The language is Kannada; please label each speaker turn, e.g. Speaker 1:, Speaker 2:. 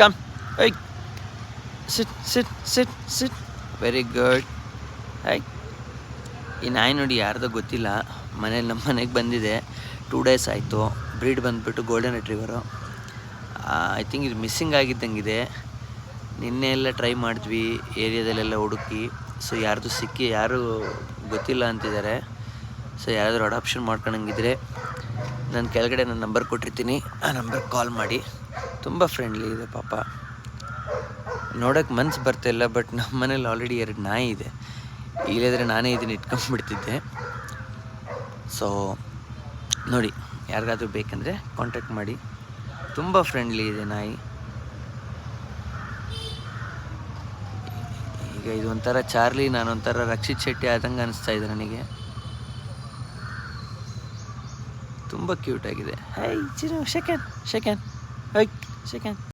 Speaker 1: Come. I sit sit sit sit. Very good. I ಈ ನಾಯಿ ನೋಡಿ ಯಾರ್ದೋ ಗೊತ್ತಿಲ್ಲ, ನಮ್ಮ ಮನೆಗೆ ಬಂದಿದೆ. 2 ಡೇಸ್ ಆಯಿತು. ಬ್ರೀಡ್ ಬಂದುಬಿಟ್ಟು ಗೋಲ್ಡನ್ ರಿಟ್ರೀವರು. ಐ ಥಿಂಕ್ ಇದು ಮಿಸ್ಸಿಂಗ್ ಆಗಿದ್ದಂಗಿದೆ. ನಿನ್ನೆ ಎಲ್ಲ ಟ್ರೈ ಮಾಡಿದ್ವಿ ಏರಿಯಾದಲ್ಲೆಲ್ಲ ಹುಡುಕಿ. ಸೊ ಯಾರು ಗೊತ್ತಿಲ್ಲ ಅಂತಿದ್ದಾರೆ. ಸೊ ಯಾರಾದರೂ ಅಡಾಪ್ಷನ್ ಮಾಡ್ಕೊಳಂಗಿದ್ರೆ ನಾನು ಕೆಳಗಡೆ ನನ್ನ ನಂಬರ್ ಕೊಟ್ಟಿರ್ತೀನಿ, ಆ ನಂಬರ್ಗೆ ಕಾಲ್ ಮಾಡಿ. ತುಂಬ ಫ್ರೆಂಡ್ಲಿ ಇದೆ ಪಾಪ. ನೋಡೋಕ್ಕೆ ಮನ್ಸು ಬರ್ತಾಯಿಲ್ಲ, ಬಟ್ ನಮ್ಮ ಮನೇಲಿ ಆಲ್ರೆಡಿ 2 ನಾಯಿ ಇದೆ. ಇಲ್ಲದ್ರೆ ನಾನೇ ಇದನ್ನು ಇಟ್ಕೊಂಡ್ಬಿಡ್ತಿದ್ದೆ. ಸೊ ನೋಡಿ, ಯಾರಿಗಾದ್ರೂ ಬೇಕಂದರೆ ಕಾಂಟ್ಯಾಕ್ಟ್ ಮಾಡಿ. ತುಂಬ ಫ್ರೆಂಡ್ಲಿ ಇದೆ ನಾಯಿ. ಈಗ ಇದು ಒಂಥರ ಚಾರ್ಲಿ, ನಾನೊಂಥರ ರಕ್ಷಿತ್ ಶೆಟ್ಟಿ ಆದಂಗೆ ಅನಿಸ್ತಾ ಇದೆ ನನಗೆ. ತುಂಬ ಕ್ಯೂಟ್ ಆಗಿದೆ. High Chiru, second second high second.